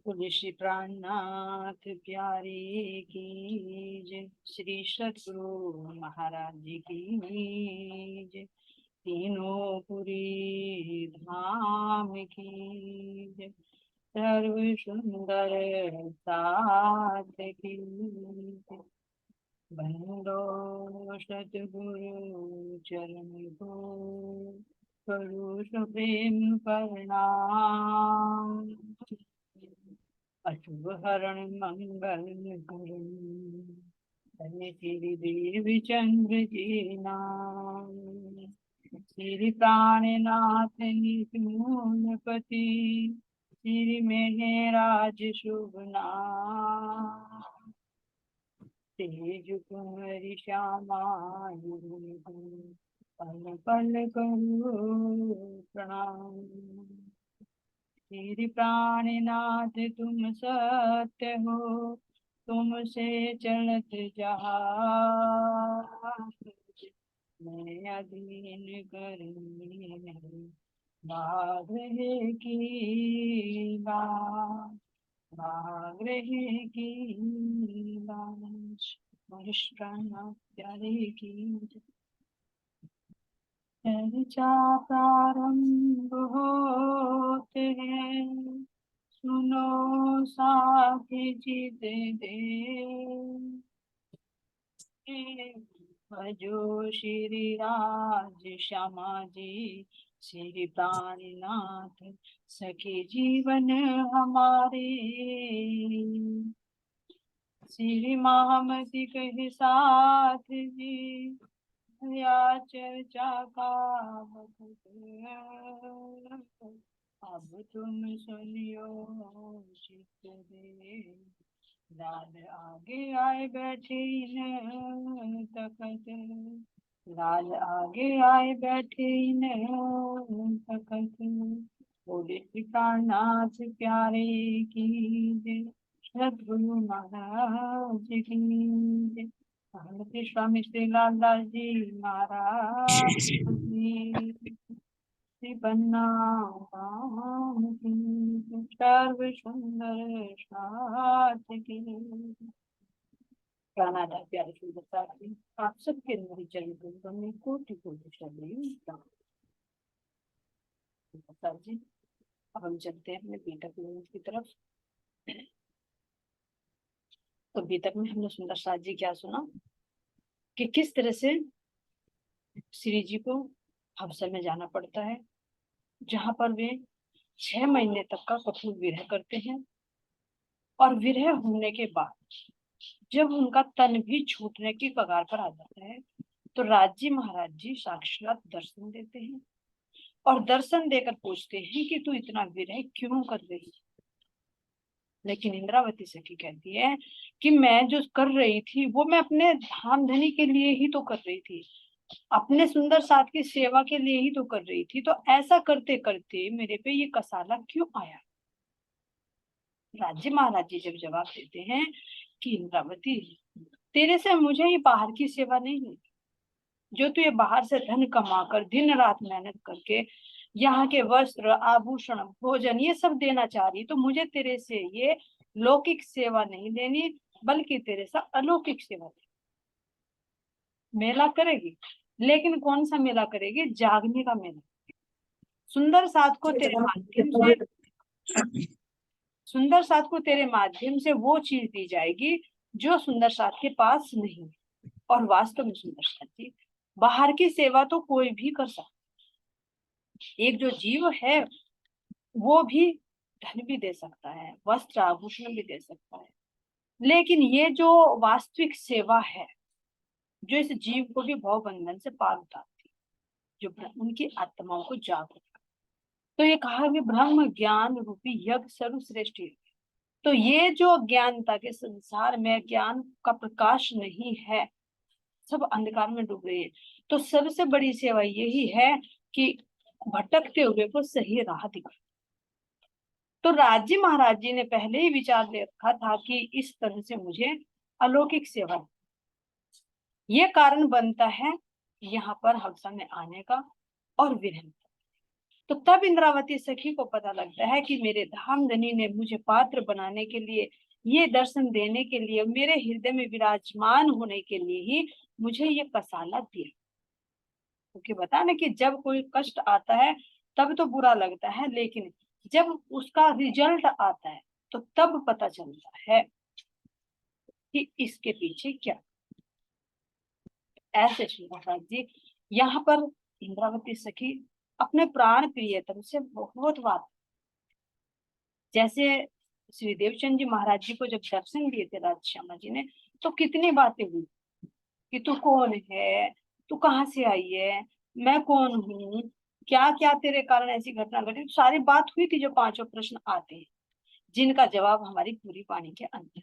बोले श्री प्राणनाथ प्यारे की जय। श्री सतगुरु महाराज जी की जय। तीनों पुरी धाम की जय। सर्व सुंदर साथ की जय। बंदो सतगुरु चरण को करो प्रेम प्रणाम। अशुभ हरण मंगल करण धन्य श्री देव चंद्र जी नाम। श्री प्राणनाथ नित्यूनपति श्री मेहराज शुभ नाम। तेज कुमरि श्यामा पल पल करो प्रणाम। श्री प्राणनाथ तुम सत्य हो तुमसे चलत जहाज। मैं अधीन करनी बाग्रह की बात बाग्रह की बात। प्यारे की चर्चा प्रारंभ होते हैं सुनो साथी जीत दे। भजो श्री राज श्यामा जी श्री प्राणनाथ सखी जीवन हमारे। श्री महामति कहे साथ जी या चर्चा का अब तुम सुनियो चित्त दे। लाल आगे आए बैठे न तखत लाल आगे आए बैठे न तखत। बोले श्री प्राणनाथ प्यारे की जय। सद्गुरु महाराज की जय। भारती स्वामी श्री लाला जी महाराज की। श्री बन्ना सर्व सुंदर साथ की। प्राणादा प्यारे सुंदर साथी आप सबके मेरी चरण में कोटि कोटि शरण जी। अब हम चलते हैं अपने बीटक की तरफ। तो बीतक में हमने सुंदर साथ जी क्या सुना कि किस तरह से श्री जी को हवसा में जाना पड़ता है जहां पर वे 6 महीने तक का कठोर विरह करते हैं। और विरह होने के बाद जब उनका तन भी छूटने की कगार पर आ जाता है तो राजी महाराज जी साक्षात दर्शन देते हैं और दर्शन देकर पूछते हैं कि तू इतना विरह क्यों कर रही। लेकिन इंद्रावती सखी कहती है कि मैं जो कर रही थी वो मैं अपने धाम धनी के लिए ही तो कर रही थी, अपने सुंदर साथ की सेवा के लिए ही तो कर रही थी। तो ऐसा करते करते मेरे पे ये कसाला क्यों आया। राज्य महाराज जी जब जवाब देते हैं कि इंद्रावती तेरे से मुझे ही बाहर की सेवा नहीं मिली, जो तू ये बाहर से धन कमाकर दिन रात मेहनत करके यहाँ के वस्त्र आभूषण भोजन ये सब देना चाह रही, तो मुझे तेरे से ये लौकिक सेवा नहीं देनी बल्कि तेरे से अलौकिक सेवा देनी। मेला करेगी लेकिन कौन सा मेला करेगी, जागने का मेला। सुंदर साथ को तेरे माध्यम से सुंदर साथ को तेरे माध्यम से वो चीज दी जाएगी जो सुंदर साथ के पास नहीं। और वास्तव में सुंदर साथ जी बाहर की सेवा तो कोई भी कर सकता। एक जो जीव है वो भी धन भी दे सकता है, वस्त्र आभूषण भी दे सकता है, लेकिन ये जो वास्तविक सेवा है जो इस जीव को भी भव बंधन से पार उतारती, जो उनकी आत्माओं को जागृत। तो ये कहा कि ब्रह्म ज्ञान रूपी यज्ञ सर्वश्रेष्ठ है। तो ये जो अज्ञानता के संसार में ज्ञान का प्रकाश नहीं है, सब अंधकार में डूब रहे हैं, तो सबसे बड़ी सेवा यही है कि भटकते हुए को सही राह दिखा। तो राजी महाराज जी ने पहले ही विचार ले रखा था कि इस तरह से मुझे अलौकिक सेवा, ये कारण बनता है यहाँ पर हवसा में आने का और विरह। तो तब इंद्रावती सखी को पता लगता है कि मेरे धामधनी ने मुझे पात्र बनाने के लिए, ये दर्शन देने के लिए, मेरे हृदय में विराजमान होने के लिए ही मुझे ये कसाला दिया। क्योंकि बता ना कि जब कोई कष्ट आता है तब तो बुरा लगता है, लेकिन जब उसका रिजल्ट आता है तो तब पता चलता है कि इसके पीछे क्या। ऐसे श्री महाराज जी यहाँ पर इंद्रावती सखी अपने प्राण प्रियतम से बहुत बात, जैसे श्री देवचंद जी महाराज जी को जब दर्शन दिए थे राधा श्यामा जी ने, तो कितनी बातें हुई कि तू कौन है, तू कहाँ से आई है, मैं कौन हूँ, क्या क्या तेरे कारण ऐसी घटना घटी, तो सारी बात हुई थी जो पांचों प्रश्न आते हैं, जिनका जवाब हमारी पूरी वाणी के अंदर है।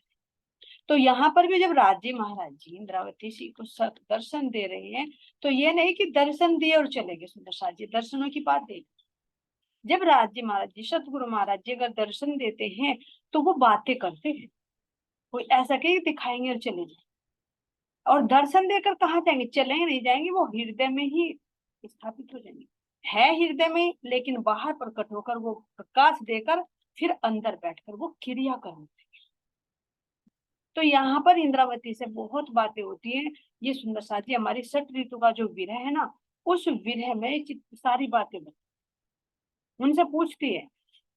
तो यहाँ पर भी जब राज्य महाराज जी इंद्रावती जी को दर्शन दे रहे हैं, तो ये नहीं कि दर्शन दिए और चले गए सुंदर साज जी, दर्शनों की बात है। जब राज्य महाराज जी, सतगुरु महाराज जी अगर दर्शन देते हैं तो वो बातें करते हैं, कोई ऐसा कहीं दिखाएंगे और चले जाए। और दर्शन देकर कहाँ जाएंगे, चलेंगे नहीं जाएंगे, वो हृदय में ही स्थापित हो जाएंगे। है हृदय में, लेकिन बाहर प्रकट होकर वो प्रकाश देकर फिर अंदर बैठकर वो क्रिया करते। तो यहाँ पर इंद्रावती से बहुत बातें होती हैं। ये सुंदर साथी हमारी सठ ऋतु का जो विरह है ना, उस विरह में सारी बातें उनसे पूछती है।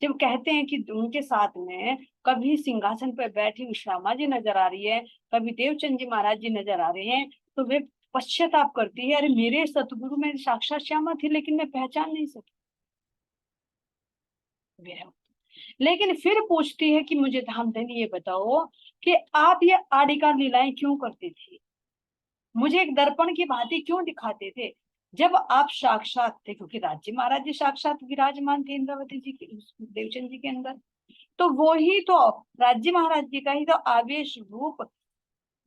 जब कहते हैं कि उनके साथ में कभी सिंहासन पर बैठी हुई श्यामा जी नजर आ रही है, कभी देवचंद जी महाराज जी नजर आ रहे हैं, तो वे पश्चाताप करती है, अरे मेरे सतगुरु में साक्षात श्यामा थी लेकिन मैं पहचान नहीं सकी। लेकिन फिर पूछती है कि मुझे धामधनी ये बताओ कि आप ये आड़िका लीलाएं क्यों करते थे, मुझे एक दर्पण की भांति क्यों दिखाते थे जब आप साक्षात थे, क्योंकि राज्य महाराज जी साक्षात विराजमान थे इंद्रावती जी के, देवचंद जी के अंदर। तो वो ही तो राज्य महाराज जी का ही तो आवेश रूप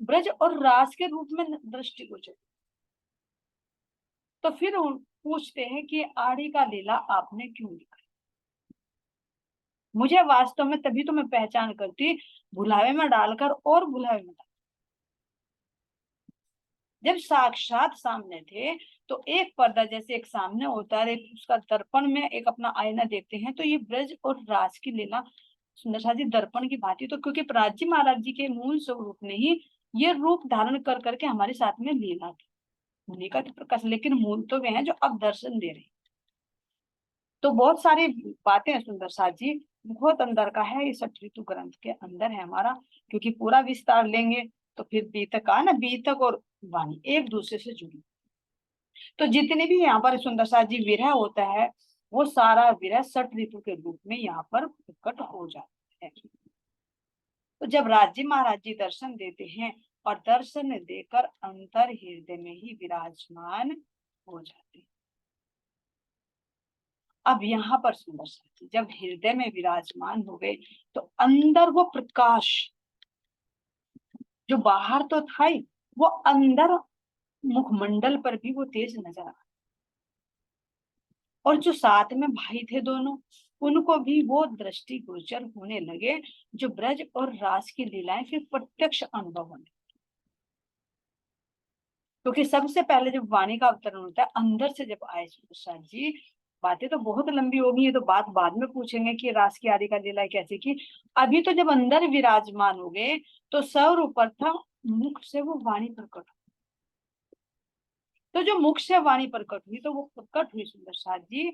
ब्रज और रास के रूप में दृष्टिगोचर। तो फिर पूछते हैं कि आड़ी का लीला आपने क्यों लिखा, मुझे वास्तव में तभी तो मैं पहचान करती, भुलावे में डालकर और भुलावे में डाल। जब साक्षात सामने थे तो एक पर्दा जैसे एक सामने होता है, उसका दर्पण में एक अपना आईना देखते हैं, तो ये ब्रज और रास की लीला सुंदर सा जी दर्पण की भांति, तो क्योंकि प्राची महाराज जी के मूल स्वरूप ने ही ये रूप धारण कर करके हमारे साथ में लीला की, उन्हीं का तो प्रकाश, लेकिन मूल तो वे हैं जो अब दर्शन दे रहे हैं। तो बहुत सारी बातें हैं सुंदर साथ जी, बहुत अंदर का है, इस ऋतु ग्रंथ के अंदर है हमारा, क्योंकि पूरा विस्तार लेंगे तो फिर बीतक ना, बीतक और वाणी एक दूसरे से जुड़ी। तो जितने भी यहाँ पर सुंदर साथ जी विरह होता है, वो सारा विरह सठ ऋतु के रूप में यहाँ पर प्रकट हो जाता है। तो जब राज्य महाराज जी दर्शन देते हैं और दर्शन देकर अंतर हृदय में ही विराजमान हो जाते हैं। अब यहाँ पर सुंदर साथी जब हृदय में विराजमान हो गए तो अंदर वो प्रकाश जो बाहर तो था ही, वो अंदर मुखमंडल पर भी वो तेज नजर आ, और जो साथ में भाई थे दोनों, उनको भी वो दृष्टि गोचर होने लगे, जो ब्रज और रास की लीलाएं फिर प्रत्यक्ष अनुभव होने। क्योंकि सबसे पहले जब वाणी का अवतरण होता है अंदर से जब आए प्रसाद जी, बातें तो बहुत लंबी होगी, ये तो बात बाद में पूछेंगे कि रास की आदि का लीला कैसे की। अभी तो जब अंदर विराजमान हो गए तो सर्वप्रथम मुख से वो वाणी प्रकट, तो जो मुख से वाणी प्रकट हुई तो वो प्रकट हुई सुंदर साथ जी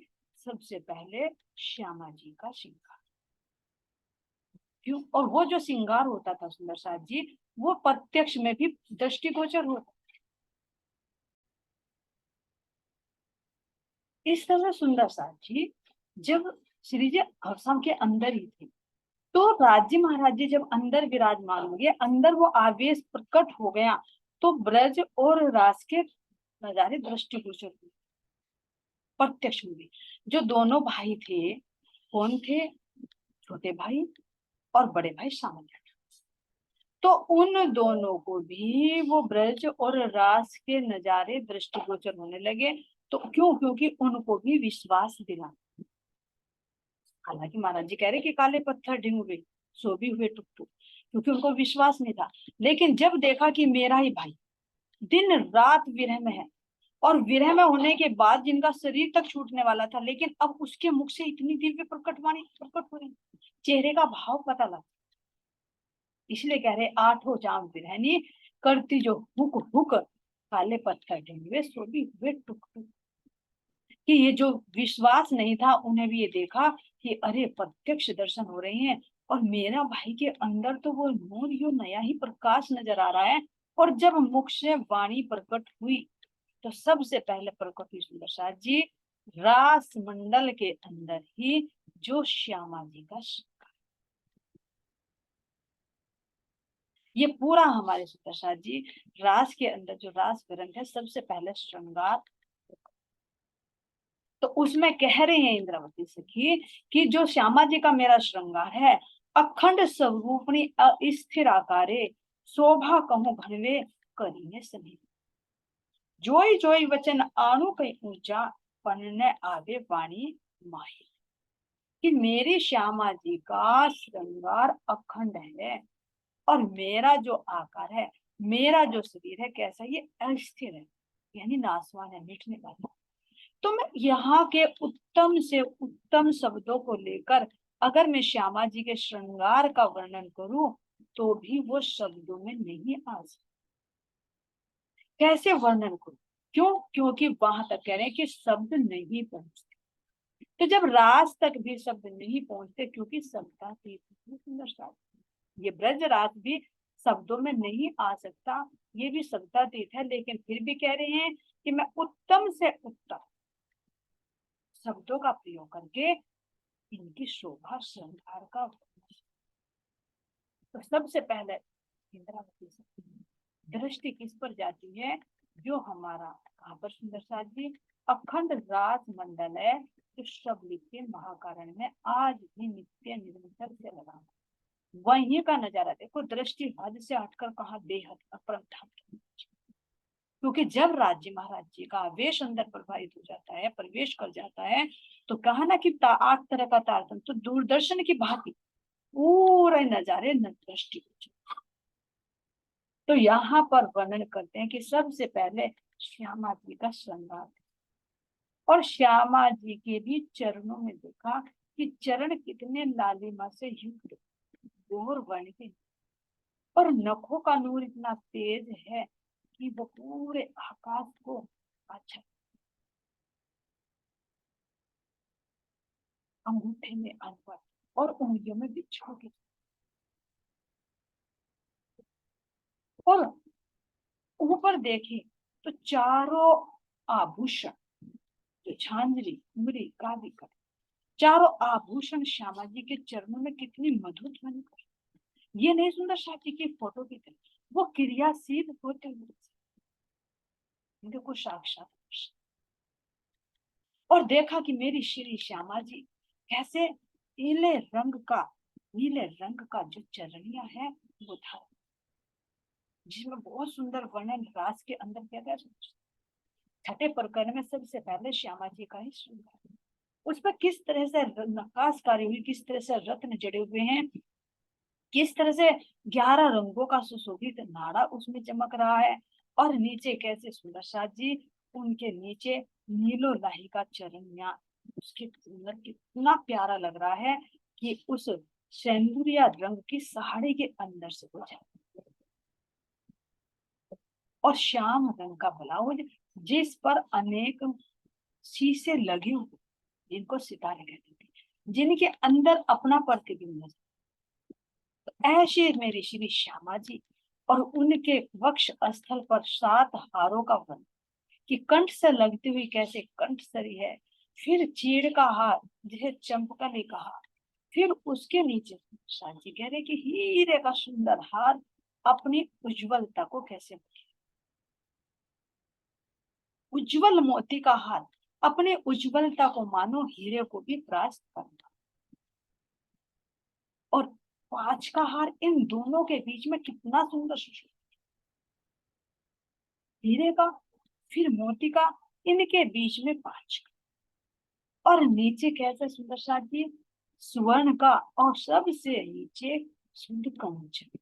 सबसे पहले श्यामा जी का श्रृंगार। क्यों, और वो जो श्रृंगार होता था सुंदर साथ जी, वो प्रत्यक्ष में भी दृष्टिगोचर होता। इस तरह सुंदर साथ जी जब श्री जी आश्रम के अंदर ही थे, तो राज्य महाराज जी जब अंदर विराजमान हो गए, अंदर वो आवेश प्रकट हो गया, तो ब्रज और रास के नजारे दृष्टिगोचर हुए, प्रत्यक्ष हुए। जो दोनों भाई थे, कौन थे, छोटे भाई और बड़े भाई सामने, तो उन दोनों को भी वो ब्रज और रास के नजारे दृष्टिगोचर होने लगे। तो क्यों, क्योंकि उनको भी विश्वास दिला। हालांकि महाराज जी कह रहे कि काले पत्थर ढिंग हुए, सो भी हुए टुक टुक, क्योंकि उनको विश्वास नहीं था। लेकिन जब देखा कि मेरा ही भाई दिन रात विरह में है और विरह में होने के बाद जिनका शरीर तक छूटने वाला था, लेकिन अब उसके मुख से इतनी दिव्य प्रकटवाणी प्रकट हो रही, चेहरे का भाव पता लगा। इसलिए कह रहे आठों जाम बिरहनी करती जो हुक हुक, काले पत्थर ढूंढे सो भी हुए टुक टुक। कि ये जो विश्वास नहीं था, उन्हें भी ये देखा कि अरे प्रत्यक्ष दर्शन हो रहे हैं, और मेरा भाई के अंदर तो वो नूर, यो नया ही प्रकाश नजर आ रहा है। और जब मुख से वाणी प्रकट हुई, तो सबसे पहले प्रकट हुई सुंदर साथ जी रास मंडल के अंदर ही जो श्यामा जी का ये पूरा हमारे सुप्रसाद जी रास के अंदर जो रास ग्रंथ है, सबसे पहले श्रृंगार। तो उसमें कह रहे हैं इंद्रावती सखी कि जो श्यामा जी का मेरा श्रृंगार है, अखंड स्वरूपणी अस्थिर आकारे, शोभा कहूं घनवे करीने सभी। जोई जोई वचन आणु कई ऊंचा, पन्ने आवे वाणी माही। कि मेरी श्यामा जी का श्रृंगार अखंड है, और मेरा जो आकार है, मेरा जो शरीर है, कैसा, ये अस्थिर है, यानी नासवान है, मिटने वाला। तो मैं यहाँ के उत्तम से उत्तम शब्दों को लेकर अगर मैं श्यामा जी के श्रृंगार का वर्णन करूं, तो भी वो शब्दों में नहीं आ सकता। कैसे वर्णन करूं? क्यों? क्योंकि वहां तक कह रहे हैं कि शब्द नहीं पहुंचते। तो जब रास तक भी शब्द नहीं पहुंचते, क्योंकि शब्दातीत सुंदर सा ये ब्रज रास भी शब्दों में नहीं आ सकता, ये भी शब्दातीत है, लेकिन फिर भी कह रहे हैं कि मैं उत्तम से उत्तम शब्दों का प्रयोग करके इनकी शोभा श्रृंगार का। तो सबसे पहले इंद्रावती से दृष्टि किस पर जाती है? जो हमारा कहाँ पर सुंदर साथ जी अखंड रास मंडल है, जो शब्द के महाकारण में आज भी नित्य निरंतर से लगा, वहीं का नजारा देखो। दृष्टि हद से हटकर कहा बेहद अपरंपरा। क्योंकि जब राज्य महाराज जी का आवेश अंदर प्रभावित हो जाता है, प्रवेश कर जाता है, तो कहा ना कि 8 तरह का तारतम, तो दूरदर्शन की भांति पूरे नजारे न दृष्टि। तो यहाँ पर वर्णन करते हैं कि सबसे पहले श्यामा जी का श्रृंगार, और श्यामा जी के भी चरणों में देखा कि चरण कितने लालिमा से युक्त, गौर वर्ण के, और नखों का नूर इतना तेज है कि वो पूरे आकाश को अच्छा, अंगूठे में अनवर और उंगलियों में बिच्छू के, और ऊपर देखे तो चारों आभूषण, जो झांझरी, उंगली, काली कर, चारों आभूषण श्यामा जी के चरणों में कितनी मधुर ध्वनि कर। ये नहीं सुंदर साथी की फोटो की तरह, वो क्रियाशील होते हुए देखो साक्षात। और देखा कि मेरी श्री श्यामा जी कैसे नीले रंग का जो चरणिया है वो था, जिसमें बहुत सुंदर वर्णन रास के अंदर किया गया। छठे प्रकरण में सबसे पहले श्यामा जी का ही श्रृंगार, उस पर किस तरह से नक्काशकारी हुई, किस तरह से रत्न जड़े हुए हैं, किस तरह से 11 रंगों का सुशोभित नाड़ा उसमें चमक रहा है, और नीचे कैसे सुंदर साथ जी उनके नीचे नीलो लाही का चरणिया, उसके सुंदर कितना प्यारा लग रहा है कि उस सेंदुरिया रंग की साड़ी के अंदर से हो जाए, और श्याम रंग का ब्लाउज जिस पर अनेक शीशे लगे हुए, जिनको सितारे कहते थे, जिनके अंदर अपना प्रतिबिंब, ऐसे मेरी श्री श्यामा जी, और उनके वक्ष स्थल पर 7 हारों का वर्णन, कि कंठ से लगती हुई कैसे कंठ सरी है, फिर चीड़ का हार जिसे चंपकली कहा, फिर उसके नीचे शांति कह रहे कि हीरे का सुंदर हार अपनी उज्जवलता को कैसे, उज्जवल मोती का हार अपने उज्जवलता को मानो हीरे को भी परास्त करना, और 5 का हार इन दोनों के बीच में कितना सुंदर सुशोभित, हीरे का फिर मोती का, इनके बीच में 5 का, और नीचे कैसे सुंदर साथी स्वर्ण का, और सबसे नीचे शुद्ध कंचन।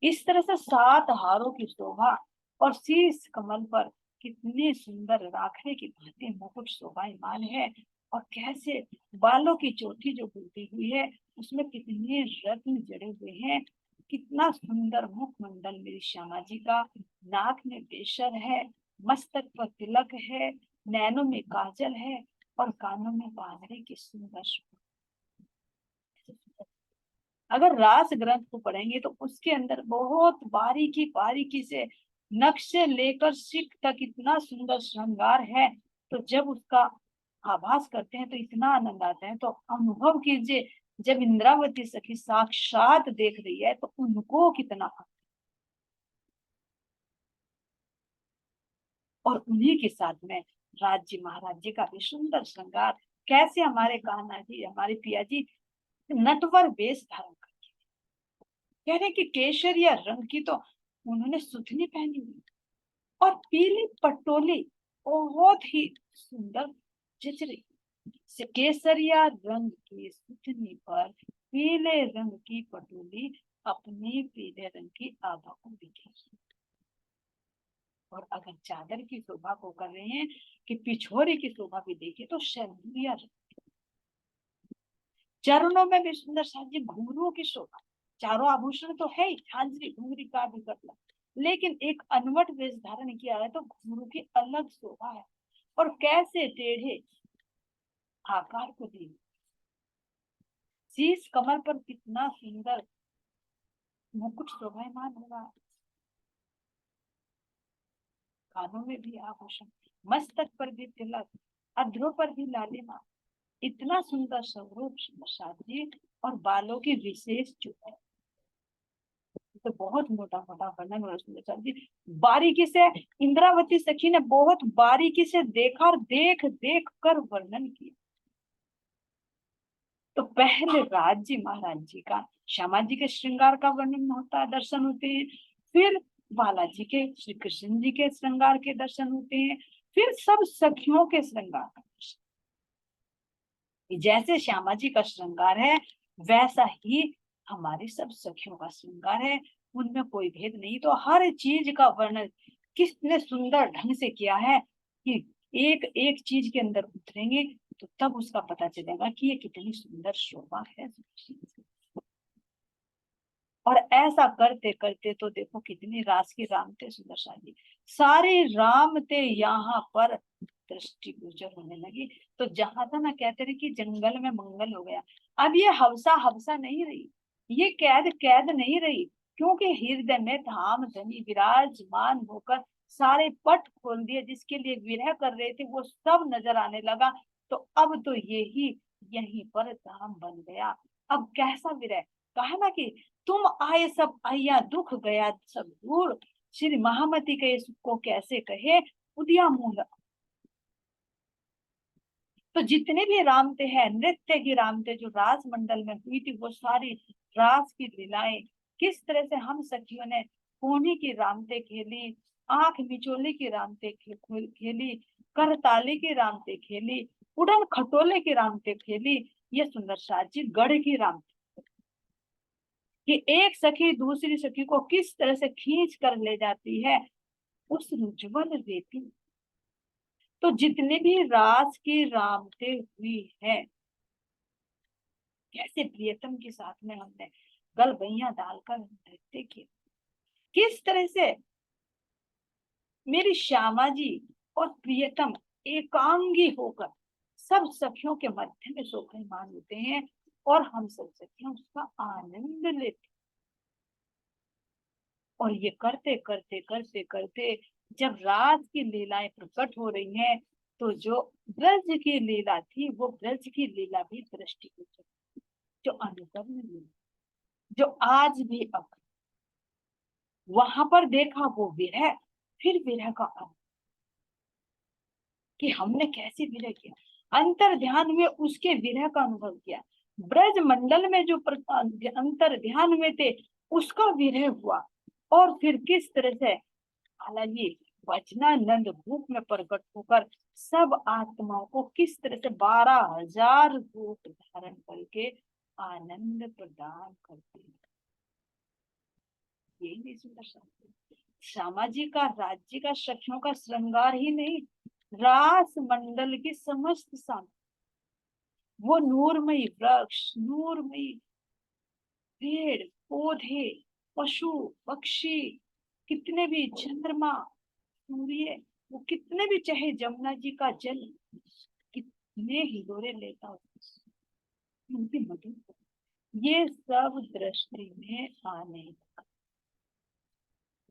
इस तरह से 7 हारों की शोभा, और शीश कमल पर कितने सुंदर राखने की भांति मुकुट शोभायमान है, और कैसे बालों की चोटी जो बुलती हुई है उसमें कितने रत्न जड़े हुए हैं। कितना सुंदर मुखमंडल मेरी श्यामा जी का। नाक में बेशर है, मस्तक पर तिलक है, नैनों में काजल है, और कानों में बांगड़े की सुंदर। अगर रास ग्रंथ को पढ़ेंगे तो उसके अंदर बहुत बारीकी बारीकी से नक्शे लेकर सिख तक इतना सुंदर श्रृंगार है। तो जब उसका आभास करते हैं तो इतना आनंद आता है। तो अनुभव कीजिए, जब इंद्रावती सखी साक्षात देख रही है तो उनको कितना आनंद। और उन्हीं के साथ में राज्य महाराज जी का भी सुंदर श्रृंगार। कैसे हमारे कान्हा जी, हमारे पिया जी नटवर वेश धारण कर, कह रहे कि केसरिया रंग की तो उन्होंने सुथनी पहनी हुई, और पीली पटोली बहुत ही सुंदर जच रही। केसरिया रंग की सुथनी पर पीले रंग की पटोली अपनी पीले रंग की आभा को दिखेगी। और अगर चादर की शोभा को कर रहे हैं कि पिछोरे की शोभा भी देखे तो शैलिया रंग। चरणों में भी सुंदर साजी घुंघरुओं की शोभा। चारों आभूषण तो है ही, झांझरी घुंघरी का भी कटला, लेकिन एक अनवट वेश धारण किया है तो घुंघरू की अलग शोभा है। और कैसे टेढ़े आकार को दी, शीश कमर पर कितना सुंदर मुकुट शोभायमान हुआ, कानों में भी आभूषण, मस्तक पर भी तिलक, अधरों पर भी लालिमा। इतना सुंदर स्वरूप जी, और बालों की विशेष जो है तो बहुत मोटा मोटा वर्णन हुआ सुंदर जी। बारीकी से इंद्रावती सखी ने बहुत बारीकी से देखा और देख देख कर वर्णन किया। तो पहले राज्य महाराज जी का, श्यामा जी के श्रृंगार का वर्णन होता है, दर्शन होते हैं। फिर बालाजी के, श्री कृष्ण जी के श्रृंगार के दर्शन होते हैं। फिर सब सखियों के श्रृंगार का दर्शन। जैसे श्यामा जी का श्रृंगार है वैसा ही हमारे सब सखियों का श्रृंगार है, उनमें कोई भेद नहीं। तो हर चीज का वर्णन किसने सुंदर ढंग से किया है कि एक एक चीज के अंदर उतरेंगे तो तब उसका पता चलेगा कि ये कितनी सुंदर शोभा है। और ऐसा करते करते तो देखो कितनी रास की रामते सुंदर शादी, सारे रामते यहाँ पर दृष्टि गोचर होने लगी। तो जहां था ना, कहते रहे कि जंगल में मंगल हो गया। अब ये हवसा हवसा नहीं रही, ये कैद कैद नहीं रही, क्योंकि हृदय में धाम धनी विराजमान होकर सारे पट खोल दिए। जिसके लिए विरह कर रहे थे वो सब नजर आने लगा। तो अब तो यही यहीं पर धाम बन गया। अब कैसा विरह, कहा ना कि तुम आए सब आया, दुख गया सब दूर। श्री महामती के सुख को कैसे कहे, उदिया मुंह। तो जितने भी रामते हैं, नृत्य की रामते जो रास मंडल में हुई थी, वो सारी रास की लीलाएं किस तरह से हम सखियों ने कोनी की रामते खेली, आंख मिचोले की रामते खेली, करताली की रामते खेली, उड़न खटोले की रामते खेली। ये सुंदर साजी गढ़ की रामते, कि एक सखी दूसरी सखी को किस तरह से खींच कर ले जाती है उस उज्जवल रेती। तो जितने भी रास की रामते हुई है, कैसे प्रियतम के साथ में हमने गलबैया डालकर नृत्य किया, किस तरह से मेरी श्यामा जी और प्रियतम एकांगी होकर सब सखियों के मध्य में शोभायमान होते हैं, और हम सब सखियां उसका आनंद लेते। और ये करते करते करते करते जब रात की लीलाएं प्रकट हो रही हैं, तो जो ब्रज की लीला थी वो ब्रज की लीला भी दृष्टिगोचर, जो अनुभव में मिली, जो आज भी अब वहां पर देखा वो विरह, फिर विरह का अनुभव कि हमने कैसे विरह किया, अंतर ध्यान में उसके विरह का अनुभव किया। ब्रज मंडल में जो अंतर ध्यान में थे उसका विरह हुआ। और फिर किस तरह से हालांकि वचनानंद रूप में प्रकट होकर सब आत्माओं को किस तरह से 12,000 रूप धारण करके आनंद प्रदान करते हैं। यही सुंदर शास्त्र। श्यामा जी का राज्य का सखियों का श्रृंगार ही नहीं, रास मंडल की समस्त सामग्री, वो नूरमयी वृक्ष, नूरमयी पेड़ पौधे, पशु पक्षी, कितने भी चंद्रमा, सूर्य, वो कितने भी, चाहे जमुना जी का जल कितने हिलोरे लेता हो, उनकी मधुर, ये सब दृष्टि में आने।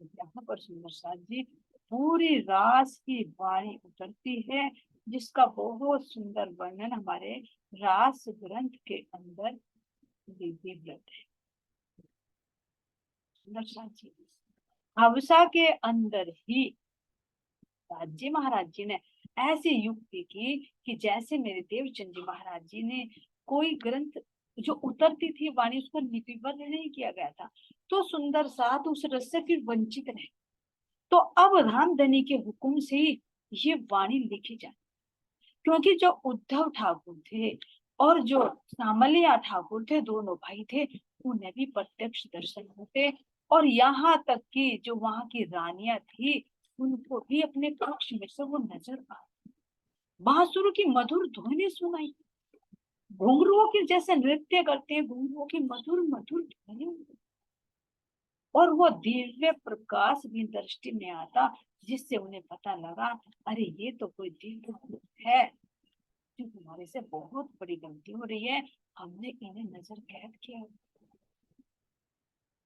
यहाँ पर सुंदर साथ जी पूरी रास की वाणी उतरती है, जिसका बहुत सुंदर वर्णन हमारे रास ग्रंथ के अंदर विधिवत है। सुंदर साथ जी हवसा के अंदर ही राज्य महाराज जी ने ऐसी युक्ति की कि जैसे मेरे देवचंद जी महाराज जी ने कोई ग्रंथ जो उतरती थी वाणी उसको लिपिबद्ध नहीं किया गया था, तो सुंदर साथ उस रस से फिर वंचित रहे। तो अब रामधनी के हुक्म से ही ये वाणी लिखी जाए, क्योंकि जो उद्धव ठाकुर थे और जो सामलिया ठाकुर थे, दोनों भाई थे, उन्हें भी प्रत्यक्ष दर्शन होते, और यहाँ तक कि जो वहां की रानियां थी उनको भी अपने कक्ष में से वो नजर आ, बांसुरी की मधुर ध्वनि सुनाई, घुंघरुओं के जैसे नृत्य करते हैं, घुंघरुओं की मधुर मधुर ध्वनि, और वो दिव्य प्रकाश भी दृष्टि में आता, जिससे उन्हें पता लगा अरे ये तो कोई दिव्य रूप है, जो हमारे से बहुत बड़ी गलती हो रही है, हमने इन्हें नजर कैद किया।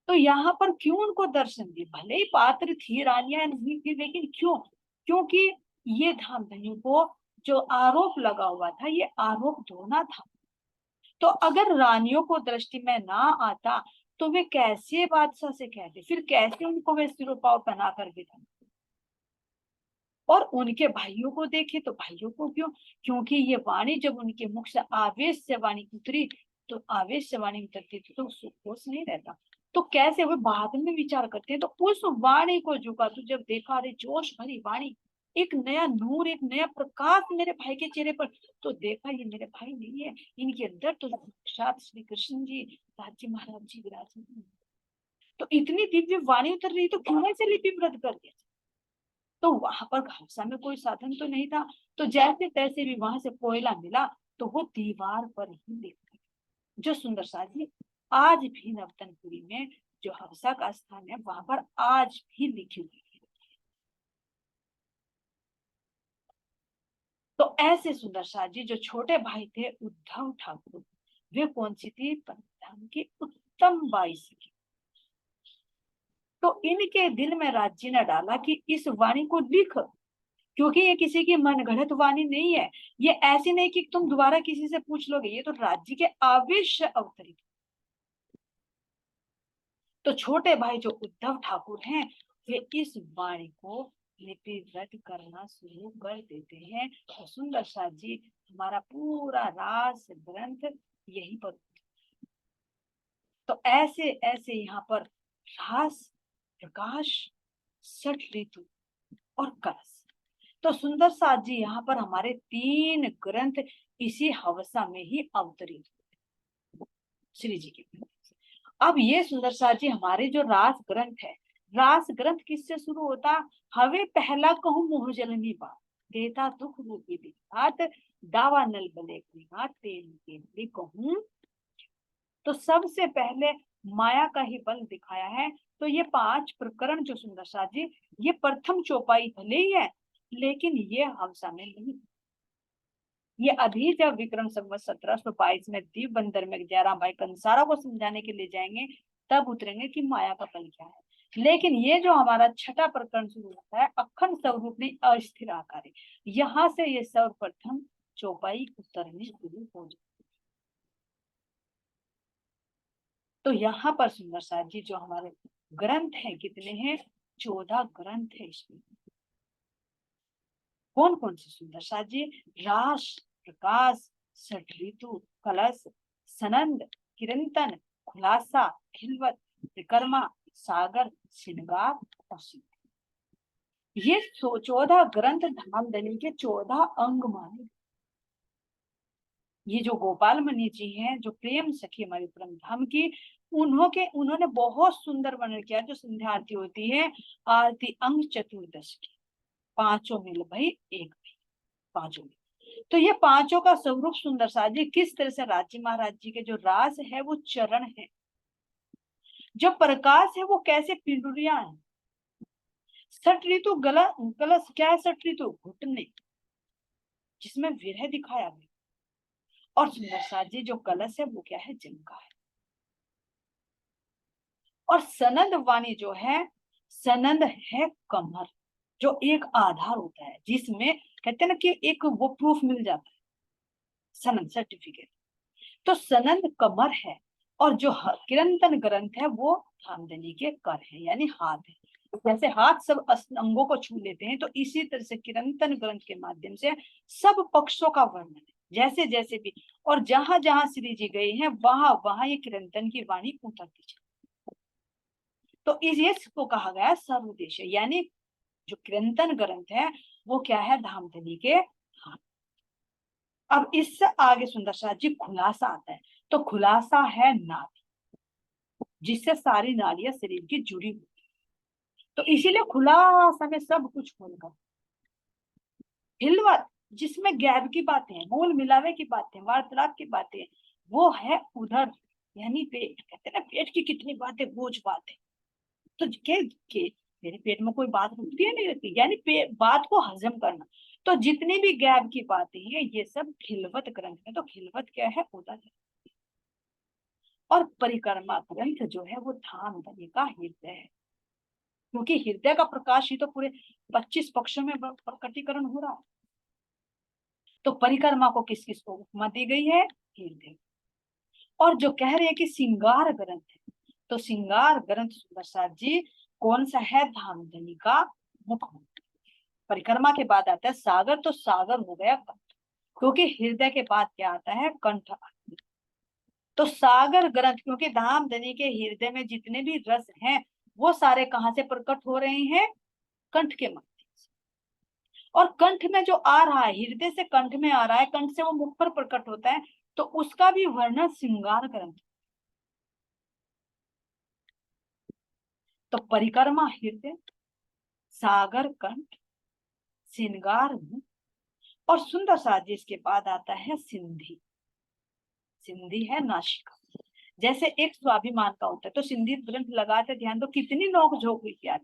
तो यहाँ पर क्यों उनको दर्शन दिए, भले ही पात्र थी रानियां नहीं थी, लेकिन क्यों? क्योंकि ये धामधनी को जो आरोप लगा हुआ था, ये आरोप धोना था। तो अगर रानियों को दृष्टि में ना आता तो वे कैसे बादशाह से कहते, फिर कैसे उनको वे सिरोपाव पहना कर बिठाते, और उनके भाइयों को देखे तो भाइयों को क्यों? क्योंकि ये वाणी जब उनके मुख से आवेश से वाणी उतरी, तो आवेश से वाणी उतरती थी तो होश नहीं रहता, तो कैसे वे बाद में विचार करते हैं। तो उस वाणी को झुका, तो जब देखा अरे जोश भरी वाणी, एक नया नूर, एक नया प्रकाश मेरे भाई के चेहरे पर, तो देखा ये मेरे भाई नहीं है, इनके अंदर तो साक्षात श्री कृष्ण जी, राज्य महाराज जी विराजमान। तो इतनी दिव्य वाणी उतर रही तो क्यों ऐसे लिपिबद्ध कर दिया? तो वहां पर हवसा में कोई साधन तो नहीं था, तो जैसे तैसे भी वहां से कोयला मिला, तो वो दीवार पर ही लिख गया। जो सुंदर सा जी आज भी नवतनपुरी में जो हवसा का स्थान है, वहां पर आज भी लिखी हुई है। तो ऐसे सुंदर सा जी जो छोटे भाई थे उद्धव ठाकुर, वे कौन सी थी? पंथम की उत्तम बाई सखी। तो इनके दिल में राज्य ने डाला कि इस वाणी को लिख, क्योंकि ये किसी की मनगढ़ंत वाणी नहीं है, ये ऐसी नहीं कि तुम दोबारा किसी से पूछ लोगे, ये तो राज्य के आवेश से अवतरित। तो छोटे भाई जो उद्धव ठाकुर हैं, वे इस वाणी को लिपिबद्ध करना शुरू कर देते हैं, और सुंदर सा जी हमारा पूरा रास ग्रंथ यही पर। तो ऐसे ऐसे यहाँ पर रास, प्रकाश, सठ ऋतु और कलश, तो सुंदर साथ जी यहाँ पर हमारे 3 ग्रंथ इसी हवसा में ही अवतरित श्री जी के। अब ये सुंदर साथ जी हमारे जो रास ग्रंथ है, रास ग्रंथ किससे शुरू होता? हवे पहला कहूँ मोह जलनी बात, देता दुख रूपी दिखात, दावा नल बले तेल के कहूँ। तो सबसे पहले माया का ही बल दिखाया है। तो ये 5 प्रकरण जो सुंदर साथ जी, ये प्रथम चौपाई भले ही है, लेकिन ये हवसा में नहीं। ये अभी जब विक्रम संवत 1722 में दीप बंदर में जयराम भाई कंसारा को समझाने के लिए जाएंगे, तब उतरेंगे कि माया का बल क्या है। लेकिन ये जो हमारा छठा प्रकरण शुरू होता है, अखंड स्वरूप में अस्थिर आकार, यहाँ से ये सर्वप्रथम चौपाई उतरनी शुरू हो जाती। तो यहाँ पर सुंदर साथ जी जो हमारे ग्रंथ हैं, कितने हैं? 14 ग्रंथ है इसमें। कौन कौन से सुंदर साथ जी? रास, प्रकाश, सठ ऋतु, कलश, सनंद, किरंतन, खुलासा, खिलवत, विकर्मा, सागर, श्रृंगार और ये 14 ग्रंथ धामधनी के 14 अंग माने। ये जो गोपाल मुनि जी हैं, जो प्रेम सखी हमारी परम धाम की, उन्होंने बहुत सुंदर वर्णन किया। जो संध्या आरती होती है, आरती अंग चतुर्दश की, पांचों मिल भाई एक भाई, पांचों मिल। तो ये पांचों का स्वरूप सुंदर सा जी, किस तरह से राज जी महाराज जी के जो रास है वो चरण है, जो प्रकाश है वो कैसे पिंडुरिया है। सठ ऋतु गला कलश क्या है, सठ ऋतु घुटने, जिसमें विरह दिखाया गया। और सुंदर सा जी जो कलश है वो क्या है, जल का है। और सनंद वाणी जो है, सनंद है कमर, जो एक आधार होता है, जिसमें कहते हैं ना कि एक वो प्रूफ मिल जाता है, सनंद सर्टिफिकेट। तो सनंद कमर है। और जो किरंतन ग्रंथ है वो धामधनी के कर है, यानी हाथ है। जैसे हाथ सब अंगों को छू लेते हैं, तो इसी तरह से किरंतन ग्रंथ के माध्यम से सब पक्षों का वर्णन है, जैसे जैसे भी। और जहां जहां श्री जी गए हैं, वहां वहां ये किरंतन की वाणी उतरती चली। तो इसको कहा गया सर्वदेश, यानी जो किरंतन ग्रंथ है वो क्या है, धामधनी के हाथ। अब इससे आगे सुंदर सा जी खुलासा आता है। तो खुलासा है नाभि, जिससे सारी नाड़ियां शरीर की जुड़ी हुई। तो इसीलिए खुलासा में सब कुछ खोलकर, हिलवत जिसमें गैब की बातें हैं, मोल मिलावे की बातें, वार्तालाप की बातें, वो है उधर, यानी पेट। कहते हैं ना, पेट की कितनी बातें बोझ बातें। तो के मेरे पेट में कोई बात रुकती है, नहीं रहती, यानी बात को हजम करना। तो जितनी भी गैब की बातें हैं, ये सब खिलवत ग्रंथ है। तो खिलवत क्या है, उधर है। और परिक्रमा ग्रंथ जो है वो धामधनी का हृदय है, क्योंकि हृदय का प्रकाश ही तो पूरे 25 पक्षों में प्रकटीकरण हो रहा है। तो परिक्रमा को किस किस को उपमा दी गई है, हृदय। और जो कह रहे हैं कि श्रृंगार ग्रंथ है, तो श्रृंगार ग्रंथ सुंदर साथ जी कौन सा है, धामधनी का मुख। परिक्रमा के बाद आता है सागर, तो सागर हो गया कंठ, क्योंकि हृदय के बाद क्या आता है, कंठ। तो सागर ग्रंथ, क्योंकि धामधनी के हृदय में जितने भी रस हैं, वो सारे कहां से प्रकट हो रहे हैं, कंठ के माध्यम से। और कंठ में जो आ रहा है, हृदय से कंठ में आ रहा है, कंठ से वो मुख पर प्रकट होता है, तो उसका भी वर्णन श्रृंगार ग्रंथ। तो परिक्रमा हृदय, सागर कंठ, श्रृंगार मुख, और सुंदर सा जिसके बाद आता है सिंधी। सिंधी है नासिका। जैसे एक स्वाभिमान का होता है, तो सिंधी ग्रंथ लगाते ध्यान दो, कितनी नोक झोंक हुई प्यार,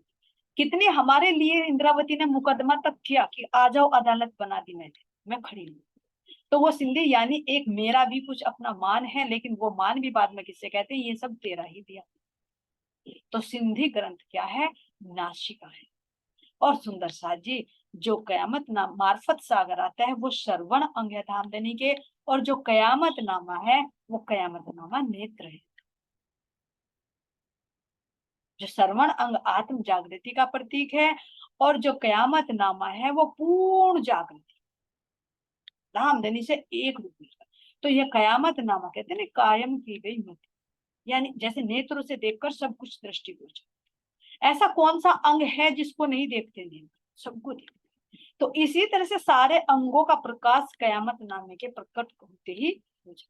कितनी हमारे लिए इंद्रावती ने मुकदमा तक किया कि आ जाओ, अदालत बना दी मैंने, मैं खड़ी हूँ। तो वो सिंधी, यानी एक मेरा भी कुछ अपना मान है, लेकिन वो मान भी बाद में किससे कहते हैं, ये सब तेरा ही दिया। तो सिंधी ग्रंथ क्या है, नासिका है। और सुंदर साथ जी जो कयामत नाम मार्फत सागर आता है, वो श्रवण अंग है धामधनी के। और जो कयामत नामा है, वो कयामत नामा नेत्र है। जो श्रवण अंग आत्म जागृति का प्रतीक है, और जो कयामत नामा है वो पूर्ण जागृति, धामधनी से एक रूप में। तो ये कयामत नामा कहते हैं ना, कायम की गई मति, यानी जैसे नेत्रों से देखकर सब कुछ दृष्टिगोचर। ऐसा कौन सा अंग है जिसको नहीं देखते नेत्र, सबको देखते। तो इसी तरह से सारे अंगों का प्रकाश कयामत नामे के प्रकट होते ही हो जाए।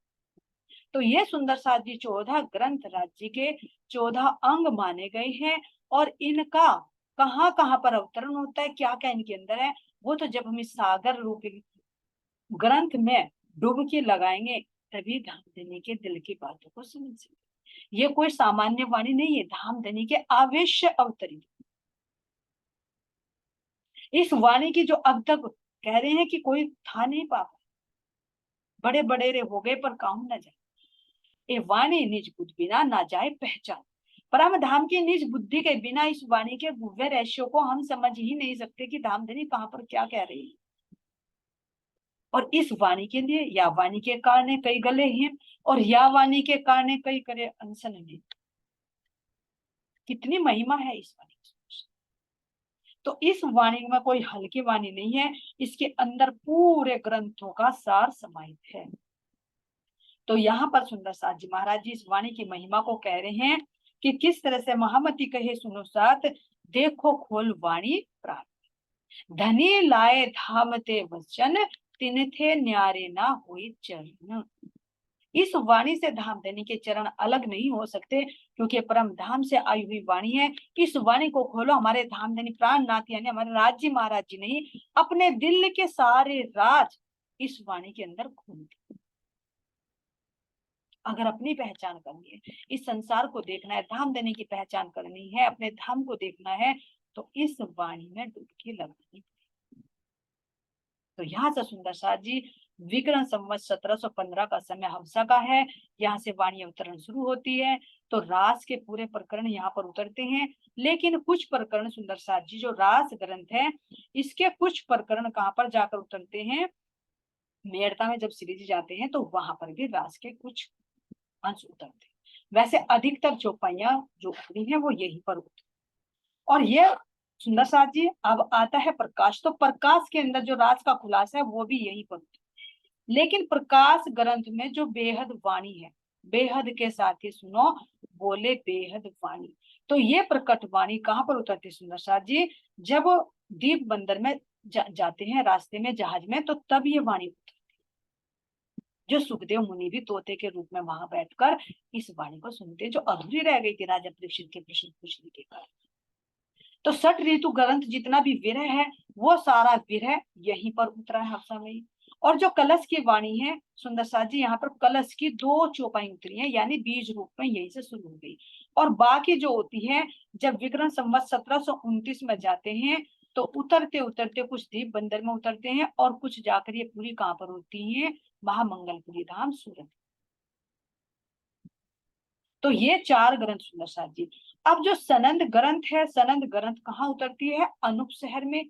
तो ये सुंदर साथ जी 14 ग्रंथ राज्य के 14 अंग माने गए हैं। और इनका कहाँ कहाँ पर अवतरण होता है, क्या क्या इनके अंदर है, वो तो जब हम इस सागर रूपी ग्रंथ में डुबकी लगाएंगे, तभी धामधनी के दिल की बातों को समझ सकेंगे। ये कोई सामान्य वाणी नहीं है, धामधनी के आवेश अवतरित। इस वाणी की जो अब तक कह रहे हैं कि कोई था नहीं पापा, बड़े बड़े रे हो गए पर काहू न जाए, ये वाणी निज बुद्धि बिना ना जाए पहचान। परम धाम की निज बुद्धि के बिना इस वाणी के गुव्य रहस्यों को हम समझ ही नहीं सकते कि धामधनी कहाँ पर क्या कह रही है। और इस वाणी के लिए, या वाणी के कारण कई गले हैं, और या वाणी के कारण कई करे अनशन में। कितनी महिमा है इस वाणी की। तो इस वाणी में कोई हल्की वाणी नहीं है, इसके अंदर पूरे ग्रंथों का सार समाहित है। तो यहाँ पर सुंदर साथ जी महाराज जी इस वाणी की महिमा को कह रहे हैं कि किस तरह से महामती कहे सुनो साथ, देखो खोल वाणी प्राप्त, धनी लाए धामते वचन, तिन थे न्यारे ना हुई चरण। इस वाणी से धाम देने के चरण अलग नहीं हो सकते, क्योंकि परम धाम से आई हुई वाणी है। इस वाणी को खोलो, हमारे धाम देनी प्राणनाथ यानी हमारे राज्य महाराज जी नहीं, अपने दिल के सारे राज इस वाणी के अंदर खोल। अगर अपनी पहचान करनी है, इस संसार को देखना है, धाम देने की पहचान करनी है, अपने धाम को देखना है, तो इस वाणी में डुबकी लगानी। तो यहाँ से सुंदर साथ जी विक्रम संवत 1715 का समय हवसा का है। यहाँ से वाणी अवतरण शुरू होती है। तो रास के पूरे प्रकरण यहाँ पर उतरते हैं, लेकिन कुछ प्रकरण सुंदर साथ जी जो रास ग्रंथ है, इसके कुछ प्रकरण कहाँ पर जाकर उतरते हैं, मेड़ता में जब श्री जी जाते हैं तो वहां पर भी रास के कुछ अंश उतरते हैं। वैसे अधिकतर चौपाइयां जो उतरी हैं वो यहीं पर उतरी। और ये सुंदर साथ जी अब आता है प्रकाश। तो प्रकाश के अंदर जो राज का खुलासा है वो भी यहीं पर उतरी। लेकिन प्रकाश ग्रंथ में जो बेहद वाणी है, बेहद के साथ ही सुनो, बोले बेहद वाणी। तो ये प्रकट वाणी कहाँ पर उतरती सुंदर साथ जी, जब दीप बंदर में जाते हैं रास्ते में जहाज में, तो तब ये वाणी उतरती। जो सुखदेव मुनि भी तोते के रूप में वहां बैठकर इस वाणी को सुनते, जो अधूरी रह गई थी राजा परीक्षित के प्रश्न पूछने के कारण। तो सठ ऋतु ग्रंथ जितना भी विरह है, वो सारा विरह यहीं पर उतरा है हफ्सा में। और जो कलश की वाणी है सुंदर साथ जी, यहाँ पर कलश की 2 चौपाई उतरी है, यानी बीज रूप में यहीं से शुरू हो गई। और बाकी जो होती है, जब विक्रम संवत 1729 में जाते हैं, तो उतरते उतरते कुछ दीप बंदर में उतरते हैं, और कुछ जाकर ये पूरी कहां पर होती है, महामंगलपुरी धाम सूरत। तो ये 4 ग्रंथ सुंदर साथ जी। अब जो सनंद ग्रंथ है, सनंद ग्रंथ कहाँ उतरती है, अनूप शहर में।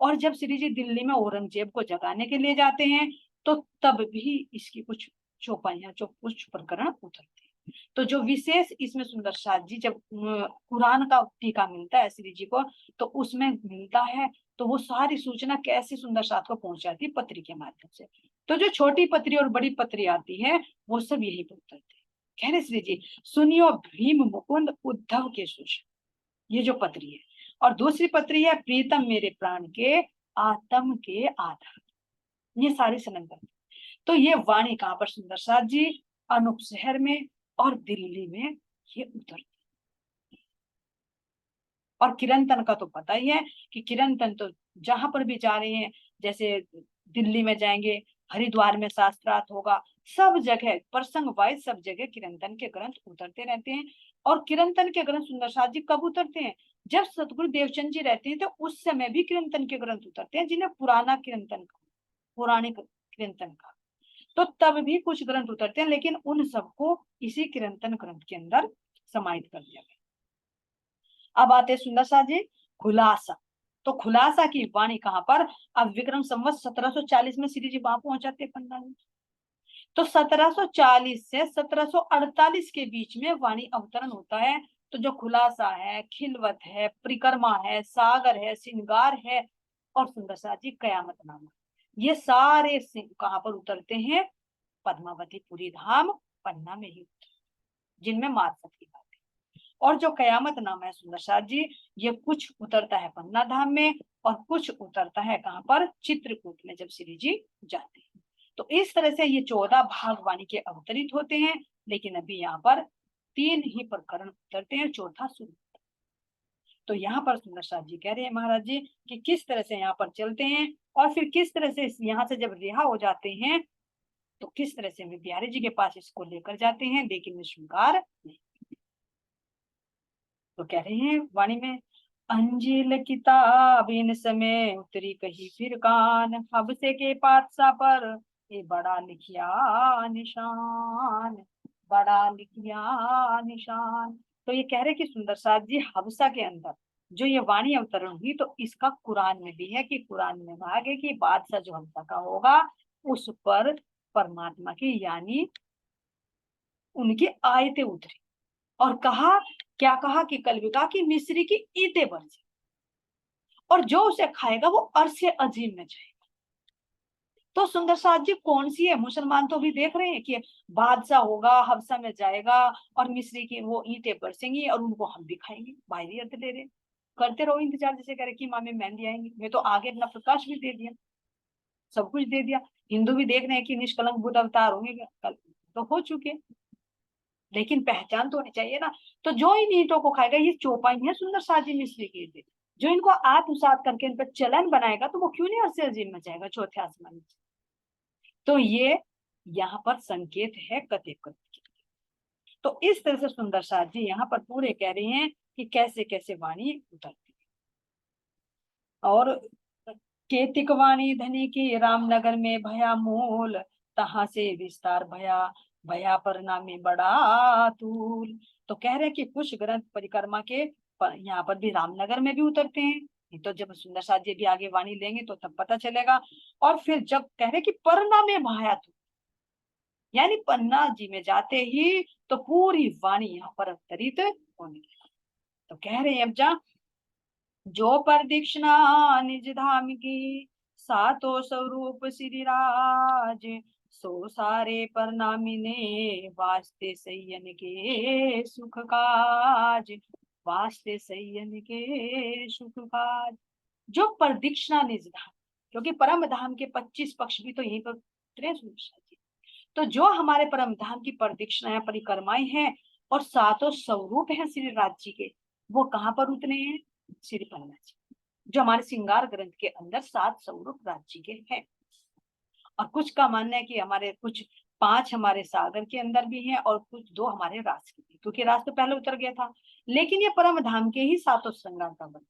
और जब श्री जी दिल्ली में औरंगजेब को जगाने के लिए जाते हैं, तो तब भी इसकी कुछ चौपाइयां, जो कुछ प्रकरण उतरते हैं। तो जो विशेष इसमें सुंदर साथ जी, जब कुरान का टीका मिलता है श्री जी को, तो उसमें मिलता है, तो वो सारी सूचना कैसे सुंदर साथ को पहुंचाती है, पत्री के माध्यम से। तो जो छोटी पत्री और बड़ी पत्री आती है, वो सब यही पर उतरती है। कह रहे श्री जी, सुनियो भीम मुकुंद उद्धव के सुश, ये जो पत्री है। और दूसरी पत्री है, प्रीतम मेरे प्राण के आत्म के आधार। ये सारी सनंदन। तो ये वाणी कहाँ पर सुंदर साथ जी, अनूप शहर में और दिल्ली में ये उतरती। और किरंतन का तो पता ही है कि किरंतन तो जहां पर भी जा रहे हैं, जैसे दिल्ली में जाएंगे, हरिद्वार में शास्त्रार्थ होगा, सब जगह प्रसंग वाइज सब जगह किरंतन के ग्रंथ उतरते रहते हैं। और किरंतन के ग्रंथ सुंदर साथ जी कब उतरते हैं, जब सतगुरु देवचंद जी रहते हैं, तो उस समय भी किरंतन के ग्रंथ उतरते हैं, जिन्हें पुराना किरंतन का, पौराणिक किरंतन का। तो तब भी कुछ ग्रंथ उतरते हैं, लेकिन उन सबको इसी किरंतन ग्रंथ के अंदर समाहित कर दिया गया। अब आते हैं सुंदर साथ जी खुलासा। तो खुलासा की वाणी कहां पर, अब विक्रम संवत 1740 में श्री जी वहां पहुंचाते पन्ना में। तो 1740 से 1748 के बीच में वाणी अवतरण होता है। तो जो खुलासा है, खिलवत है, परिक्रमा है, सागर है, श्रृंगार है, और सुंदर साथ जी कयामत नामा, ये सारे कहां पर उतरते हैं, पद्मावतीपुरी धाम पन्ना में ही, जिनमें मार्फत की बात है। और जो कयामत नामा है सुंदर साथ जी, ये कुछ उतरता है पन्ना धाम में, और कुछ उतरता है कहां पर, चित्रकूट में जब श्री जी जाते हैं। तो इस तरह से ये 14 भाग वाणी के अवतरित होते हैं। लेकिन अभी यहाँ पर 3 ही प्रकरण उतरते हैं, चौथा शुरू। तो यहाँ पर सुंदर साथ जी कह रहे हैं महाराज जी कि किस तरह से यहाँ पर चलते हैं, और फिर किस तरह से यहाँ से जब रिहा हो जाते हैं, तो किस तरह से वे बिहारी जी के पास इसको लेकर जाते हैं, लेकिन स्वीकार नहीं। तो कह रहे हैं वाणी में, अंजिल किताब इन समय उतरी कही फिर कान, हबसे के पातशाह पर ये बड़ा लिखिया निशान, बड़ा लिखिया निशान। तो ये कह रहे कि सुंदर साथ जी हबसा के अंदर जो ये वाणी अवतरण हुई, तो इसका कुरान में भी है कि कुरान में भाग है कि बादशाह जो हबसा का होगा, उस पर परमात्मा की यानी उनकी आयतें उतरी। और कहा, क्या कहा कि कलविका की मिस्री की ईंटें बरसी, और जो उसे खाएगा वो अर्श अजीम में जाएगा। तो सुंदर साथ जी कौन सी है, मुसलमान तो भी देख रहे हैं कि बादशाह होगा, हबसा में जाएगा, और मिस्री की वो ईंटें बरसेंगी, और उनको हम भी खाएंगे। भाई भी अर्थ दे रहे, करते रहो इंतजार, जैसे कह रहे कि माँ में मेहंदी आएंगी, मैं तो आगे अपना प्रकाश भी दे दिया। सब कुछ दे दिया। हिंदू भी देख रहे हैं कि निष्कलंक बुद्ध अवतार होंगे, कल तो हो चुके, लेकिन पहचान तो होनी चाहिए ना। तो जो इन ईंटों को खाएगा, ये चौपाई है सुंदर साजी मिश्री की ईंटें, जो इनको आत्मसात करके इन पर चलन बनाएगा, तो वो क्यों नहीं अर्से अजीम में जाएगा चौथे आसमान में। तो ये यहाँ पर संकेत है कते कृत। तो इस तरह से सुंदर साज जी यहाँ पर पूरे कह रहे हैं कि कैसे कैसे वाणी उतरती है। और केतिक वाणी धनी की रामनगर में भया मूल, तहां से विस्तार भया, भया परिणामी बड़ा तूल। तो कह रहे हैं कि कुछ ग्रंथ परिक्रमा के यहाँ पर भी रामनगर में भी उतरते हैं। नहीं तो जब सुंदर साज जी भी आगे वाणी लेंगे तो तब पता चलेगा। और फिर जब कह रहे कि पन्ना में भाया तूल, यानी पन्ना जी में जाते ही तो पूरी वाणी यहाँ पर अवतरित होने लगी। तो कह रहे हैं अब जा, जो प्रदक्षिणा निज धाम की, सातो स्वरूप श्री राज, सो सारे प्रणामी ने, वास्ते सय्यन के सुख काज, वास्ते सय्यन के सुख काज। जो प्रदक्षिणा निज धाम, क्योंकि परम धाम के 25 पक्ष भी तो यहीं पर उतरे सुंदर। तो जो हमारे परम धाम की प्रदक्षिणाएं परिक्रमाएं हैं और सातों स्वरूप हैं श्री राज जी के, वो कहाँ पर उतरे हैं? श्री पन्ना जी, जो हमारे श्रृंगार ग्रंथ के अंदर 7 स्वरूप राज जी के हैं। और कुछ का मानना है कि हमारे कुछ 5 हमारे सागर के अंदर भी हैं और कुछ 2 हमारे राज के भी, क्योंकि राज तो पहले उतर गया था। लेकिन ये परम धाम के ही 7 श्रृंगार का बन,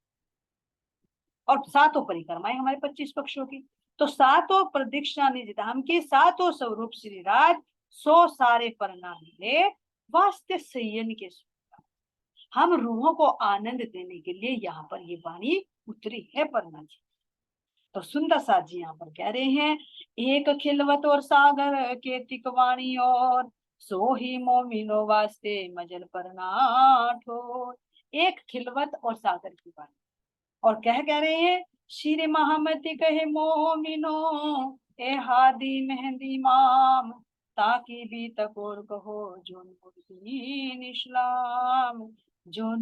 और 7 परिक्रमाएं हमारे 25 पक्षों की। तो 7 प्रदक्षिणा निज धाम के 7 स्वरूप श्री राज, सो सारे प्रणाम ले, वास्ते सय्यन के। हम रूहों को आनंद देने के लिए यहाँ पर ये वाणी उतरी है पन्ना जी। तो सुंदर साथ जी यहाँ पर कह रहे हैं, एक खिलवत और सागर के तिकवाणी, और सो ही मोमिनो वास्ते मजल परना ठोर। एक खिलवत और सागर की वाणी, और कह रहे हैं, श्री महामति कहे मोमिनो, ए हादी मेहंदी माम, ताकि भी तकोर कहो जो नूर दीन इस्लाम, जो